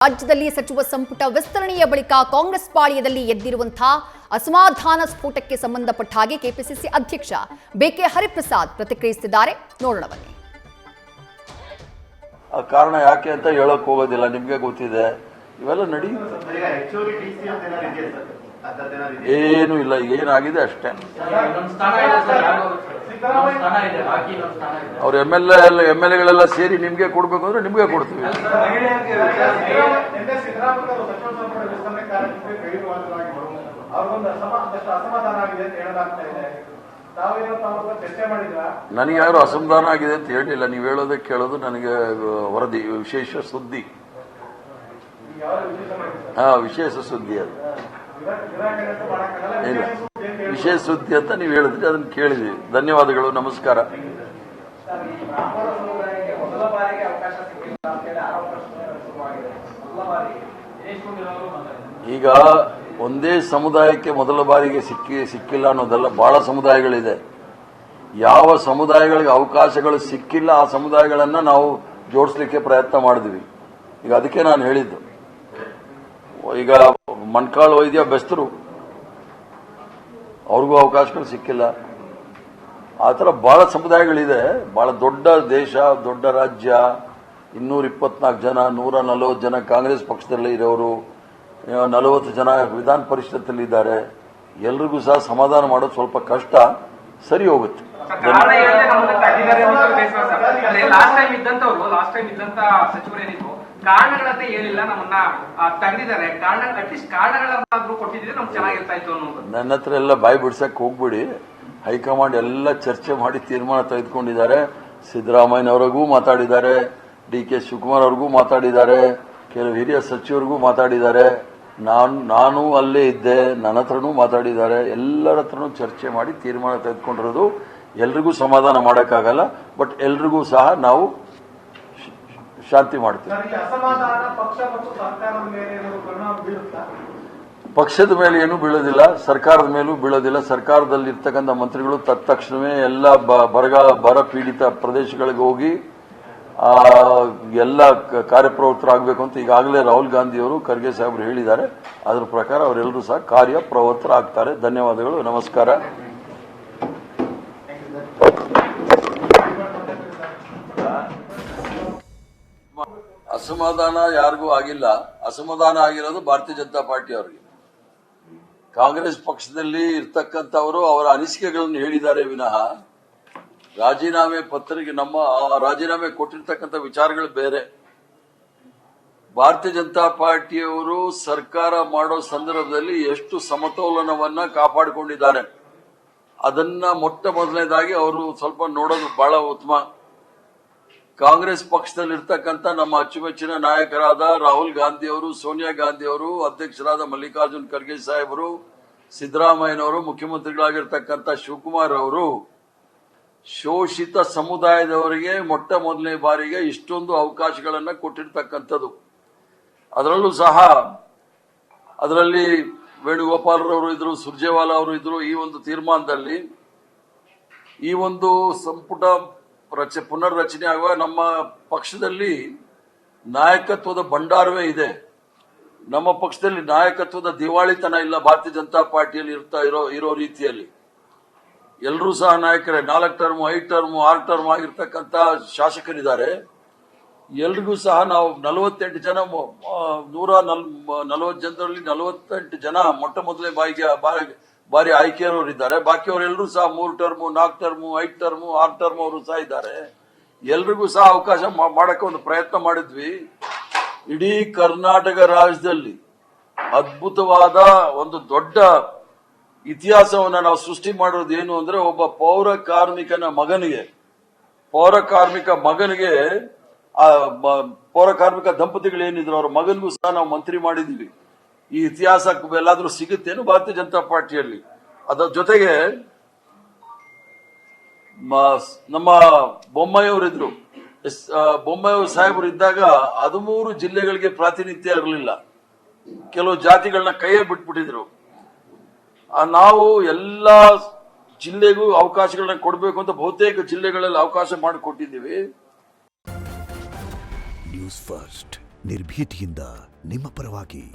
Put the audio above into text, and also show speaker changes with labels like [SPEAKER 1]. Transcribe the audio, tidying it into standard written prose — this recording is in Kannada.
[SPEAKER 1] ರಾಜ್ಯದಲ್ಲಿ ಸಚಿವ ಸಂಪುಟ ವಿಸ್ತರಣೆಯ ಬಳಿಕ ಕಾಂಗ್ರೆಸ್ ಪಾಳ್ಯದಲ್ಲಿ ಎದ್ದಿರುವಂತಹ ಅಸಮಾಧಾನ ಸ್ಫೋಟಕ್ಕೆ ಸಂಬಂಧಪಟ್ಟ ಹಾಗೆ ಕೆಪಿಸಿಸಿ ಅಧ್ಯಕ್ಷ ಬಿಕೆ ಹರಿಪ್ರಸಾದ್ ಪ್ರತಿಕ್ರಿಯಿಸಿದ್ದಾರೆ. ನೋಡೋಣ ಬನ್ನಿ.
[SPEAKER 2] ಕಾರಣ ಯಾಕೆ ಅಂತ ಹೇಳಕ್ ಹೋಗೋದಿಲ್ಲ, ನಿಮ್ಗೆ ಗೊತ್ತಿದೆ. ಇವೆಲ್ಲ ನಡೆಯುತ್ತೆ, ಏನು ಇಲ್ಲ, ಏನಾಗಿದೆ ಅಷ್ಟೇ. ಅವ್ರ ಎಂ.ಎಲ್.ಎಗಳೆಲ್ಲ ಸೇರಿ ನಿಮ್ಗೆ ಕೊಡ್ಬೇಕು ಅಂದ್ರೆ ನಿಮ್ಗೆ ಕೊಡ್ತೀವಿ. ನನಗೆ ಯಾರು ಅಸಮಾಧಾನ ಆಗಿದೆ ಅಂತ ಹೇಳಿಲ್ಲ. ನೀವು ಹೇಳೋದೇ ಕೇಳೋದು ನನಗೆ ವರದಿ, ವಿಶೇಷ ಸುದ್ದಿ. ವಿಶೇಷ ಸುದ್ದಿ ಅದು ಇಲ್ಲ, ವಿಶೇಷ ಸುದ್ದಿ ಅಂತ ನೀವು ಹೇಳಿದ್ರಿ, ಅದನ್ನ ಕೇಳಿದ್ವಿ. ಧನ್ಯವಾದಗಳು, ನಮಸ್ಕಾರ. ಈಗ ಒಂದೇ ಸಮುದಾಯಕ್ಕೆ ಮೊದಲ ಬಾರಿಗೆ ಸಿಕ್ಕಿಲ್ಲ ಅನ್ನೋದಲ್ಲ, ಬಹಳ ಸಮುದಾಯಗಳಿದೆ. ಯಾವ ಸಮುದಾಯಗಳಿಗೆ ಅವಕಾಶಗಳು ಸಿಕ್ಕಿಲ್ಲ ಆ ಸಮುದಾಯಗಳನ್ನ ನಾವು ಜೋಡಿಸ್ಲಿಕ್ಕೆ ಪ್ರಯತ್ನ ಮಾಡಿದ್ವಿ. ಈಗ ಅದಕ್ಕೆ ನಾನು ಹೇಳಿದ್ದು, ಈಗ ಮಣ್ಕಾಳ್ ವೈದ್ಯ ಬೆಸ್ತರು, ಅವ್ರಿಗೂ ಅವಕಾಶಗಳು ಸಿಕ್ಕಿಲ್ಲ. ಆ ಥರ ಬಹಳ ಸಮುದಾಯಗಳಿದೆ. ಬಹಳ ದೊಡ್ಡ ದೇಶ, ದೊಡ್ಡ ರಾಜ್ಯ, 224 ಜನ, 140 ಜನ ಕಾಂಗ್ರೆಸ್ ಪಕ್ಷದಲ್ಲಿ ಇರೋರು, 40 ಜನ ವಿಧಾನ ಪರಿಷತ್ತಲ್ಲಿ ಇದ್ದಾರೆ. ಎಲ್ರಿಗೂ ಸಹ ಸಮಾಧಾನ ಮಾಡೋದು ಸ್ವಲ್ಪ ಕಷ್ಟ, ಸರಿ ಹೋಗುತ್ತೆ.
[SPEAKER 3] ಕಾರಣಗಳಂತ ಹೇಳಿಲ್ಲ, ನಮ್ಮನ್ನ ತೆಗೆದಿದ್ದಾರೆ. ಕಾರಣಗಳನ್ನಾದ್ರೂ ಕೊಟ್ಟಿದ್ರೆ ನಮ್ಗೆ ಚೆನ್ನಾಗಿರ್ತಾ ಇತ್ತು ಅನ್ನೋದು.
[SPEAKER 2] ನನ್ನ ಹತ್ರ ಎಲ್ಲ ಬಾಯಿ ಬಿಡ್ಸಕ್ ಹೋಗ್ಬಿಡಿ. ಹೈಕಮಾಂಡ್ ಎಲ್ಲ ಚರ್ಚೆ ಮಾಡಿ ತೀರ್ಮಾನ ತೆಗೆದುಕೊಂಡಿದ್ದಾರೆ. ಸಿದ್ದರಾಮಯ್ಯನವರಿಗೂ ಮಾತಾಡಿದ್ದಾರೆ, ಡಿ.ಕೆ. ಶಿವಕುಮಾರ್ ಅವ್ರಿಗೂ ಮಾತಾಡಿದ್ದಾರೆ, ಕೆಲವು ಹಿರಿಯ ಸಚಿವರಿಗೂ ಮಾತಾಡಿದ್ದಾರೆ. ನಾನು ಅಲ್ಲೇ ಇದ್ದೆ, ನನ್ನ ಹತ್ರನೂ ಮಾತಾಡಿದ್ದಾರೆ. ಎಲ್ಲರ ಹತ್ರನೂ ಚರ್ಚೆ ಮಾಡಿ ತೀರ್ಮಾನ ತೆಗೆದುಕೊಂಡಿರೋದು. ಎಲ್ರಿಗೂ ಸಮಾಧಾನ ಮಾಡೋಕ್ಕಾಗಲ್ಲ, ಬಟ್ ಎಲ್ರಿಗೂ ಸಹ ನಾವು ಶಾಂತಿ ಮಾಡ್ತೀವಿ. ಪಕ್ಷದ ಮೇಲೆ ಏನೂ ಬೀಳೋದಿಲ್ಲ, ಸರ್ಕಾರದ ಮೇಲೂ ಬೀಳೋದಿಲ್ಲ. ಸರ್ಕಾರದಲ್ಲಿರ್ತಕ್ಕಂಥ ಮಂತ್ರಿಗಳು ತತ್ಕ್ಷಣವೇ ಎಲ್ಲ ಬರ ಪೀಡಿತ ಪ್ರದೇಶಗಳಿಗೆ ಹೋಗಿ ಎಲ್ಲ ಕಾರ್ಯಪ್ರವೃತ್ತರಾಗಬೇಕು ಅಂತ ಈಗಾಗಲೇ ರಾಹುಲ್ ಗಾಂಧಿ ಅವರು, ಖರ್ಗೆ ಸಾಹೇಬರು ಹೇಳಿದ್ದಾರೆ. ಅದರ ಪ್ರಕಾರ ಅವರೆಲ್ಲರೂ ಸಹ ಕಾರ್ಯಪ್ರವೃತ್ತರಾಗ್ತಾರೆ. ಧನ್ಯವಾದಗಳು, ನಮಸ್ಕಾರ. ಅಸಮಾಧಾನ ಯಾರಿಗೂ ಆಗಿಲ್ಲ. ಅಸಮಾಧಾನ ಆಗಿರೋದು ಭಾರತೀಯ ಜನತಾ ಪಾರ್ಟಿ ಅವರಿಗೆ. ಕಾಂಗ್ರೆಸ್ ಪಕ್ಷದಲ್ಲಿ ಇರ್ತಕ್ಕಂಥವರು ಅವರ ಅನಿಸಿಕೆಗಳನ್ನು ಹೇಳಿದ್ದಾರೆ ವಿನಃ ರಾಜೀನಾಮೆ ಪತ್ರಿಕೆ, ನಮ್ಮ ರಾಜೀನಾಮೆ ಕೊಟ್ಟಿರ್ತಕ್ಕಂಥ ವಿಚಾರಗಳು ಬೇರೆ. ಭಾರತೀಯ ಜನತಾ ಪಾರ್ಟಿಯವರು ಸರ್ಕಾರ ಮಾಡೋ ಸಂದರ್ಭದಲ್ಲಿ ಎಷ್ಟು ಸಮತೋಲನವನ್ನ ಕಾಪಾಡಿಕೊಂಡಿದ್ದಾರೆ, ಅದನ್ನ ಮೊಟ್ಟ ಮೊದಲನೇದಾಗಿ ಅವರು ಸ್ವಲ್ಪ ನೋಡೋದು ಬಹಳ ಉತ್ತಮ. ಕಾಂಗ್ರೆಸ್ ಪಕ್ಷದಲ್ಲಿರ್ತಕ್ಕಂಥ ನಮ್ಮ ಅಚ್ಚುಮೆಚ್ಚಿನ ನಾಯಕರಾದ ರಾಹುಲ್ ಗಾಂಧಿ ಅವರು, ಸೋನಿಯಾ ಗಾಂಧಿ ಅವರು, ಅಧ್ಯಕ್ಷರಾದ ಮಲ್ಲಿಕಾರ್ಜುನ್ ಖರ್ಗೆ ಸಾಹೇಬರು, ಸಿದ್ದರಾಮಯ್ಯನವರು, ಮುಖ್ಯಮಂತ್ರಿಗಳಾಗಿರ್ತಕ್ಕಂಥ ಶಿವಕುಮಾರ್ ಅವರು ಶೋಷಿತ ಸಮುದಾಯದವರಿಗೆ ಮೊಟ್ಟ ಮೊದಲನೇ ಬಾರಿಗೆ ಇಷ್ಟೊಂದು ಅವಕಾಶಗಳನ್ನು ಕೊಟ್ಟಿರ್ತಕ್ಕಂಥದ್ದು. ಅದರಲ್ಲೂ ಸಹ ಅದರಲ್ಲಿ ವೇಣುಗೋಪಾಲರವರು ಇದ್ರು, ಸುರ್ಜೇವಾಲಾ ಅವರು ಇದ್ರು. ಈ ಒಂದು ತೀರ್ಮಾನದಲ್ಲಿ ಈ ಒಂದು ಸಂಪುಟ ಪುನರ್ರಚನೆ ಆಗುವ ನಮ್ಮ ಪಕ್ಷದಲ್ಲಿ ನಾಯಕತ್ವದ ಭಂಡಾರವೇ ಇದೆ. ನಮ್ಮ ಪಕ್ಷದಲ್ಲಿ ನಾಯಕತ್ವದ ದಿವಾಳಿತನ ಇಲ್ಲ. ಭಾರತೀಯ ಜನತಾ ಪಾರ್ಟಿಯಲ್ಲಿ ಇರೋ ರೀತಿಯಲ್ಲಿ ಎಲ್ಲರೂ ಸಹ ನಾಯಕರೇ. 4 ಟರ್ಮ್, 5 ಟರ್ಮ್, 6 ಟರ್ಮ್ ಆಗಿರ್ತಕ್ಕಂಥ ಶಾಸಕರಿದ್ದಾರೆ. ಎಲ್ರಿಗೂ ಸಹ ನಾವು 48 ಜನ, 140 ಜನರಲ್ಲಿ 48 ಜನ ಮೊಟ್ಟ ಮೊದಲೇ ಬಾರಿ ಆಯ್ಕೆಯವರಿದ್ದಾರೆ. ಬಾಕಿಯವರೆಲ್ಲರೂ ಸಹ 3 ಟರ್ಮ್, 4 ಟರ್ಮ್, 5 ಟರ್ಮ್, 6 ಟರ್ಮ್ ಅವರು ಸಹ ಇದ್ದಾರೆ. ಎಲ್ರಿಗೂ ಸಹ ಅವಕಾಶ ಮಾಡಕ್ಕೆ ಒಂದು ಪ್ರಯತ್ನ ಮಾಡಿದ್ವಿ. ಇಡೀ ಕರ್ನಾಟಕ ರಾಜ್ಯದಲ್ಲಿ ಅದ್ಭುತವಾದ ಒಂದು ದೊಡ್ಡ ಇತಿಹಾಸವನ್ನ ನಾವು ಸೃಷ್ಟಿ ಮಾಡೋದು ಏನು ಅಂದ್ರೆ, ಒಬ್ಬ ಪೌರ ಕಾರ್ಮಿಕ ದಂಪತಿಗಳು ಏನಿದ್ರು ಅವ್ರ ಮಗನಿಗೂ ಸಹ ನಾವು ಮಂತ್ರಿ ಮಾಡಿದೀವಿ. ಈ ಇತಿಹಾಸ ಎಲ್ಲಾದ್ರೂ ಸಿಗುತ್ತೇನು ಭಾರತೀಯ ಜನತಾ ಪಾರ್ಟಿಯಲ್ಲಿ? ಅದರ ಜೊತೆಗೆ ನಮ್ಮ ಬೊಮ್ಮಾಯಿಯವರಿದ್ರು, ಬೊಮ್ಮಾಯಿಯವರು ಸಾಹೇಬರು ಇದ್ದಾಗ 13 ಜಿಲ್ಲೆಗಳಿಗೆ ಪ್ರಾತಿನಿಧ್ಯ ಇರಲಿಲ್ಲ. ಕೆಲವು ಜಾತಿಗಳನ್ನ ಕೈಯೇ ಬಿಟ್ಬಿಟ್ಟಿದ್ರು. ನಾವು ಎಲ್ಲಾ ಜಿಲ್ಲೆಗೂ ಅವಕಾಶಗಳನ್ನ ಕೊಡಬೇಕು ಅಂತ ಬಹುತೇಕ ಜಿಲ್ಲೆಗಳಲ್ಲಿ ಅವಕಾಶ ಮಾಡಿಕೊಟ್ಟಿದ್ದೀವಿ.
[SPEAKER 4] ನ್ಯೂಸ್ ಫಸ್ಟ್ ನಿರ್ಭೀತಿಯಿಂದ ನಿಮ್ಮ ಪರವಾಗಿ.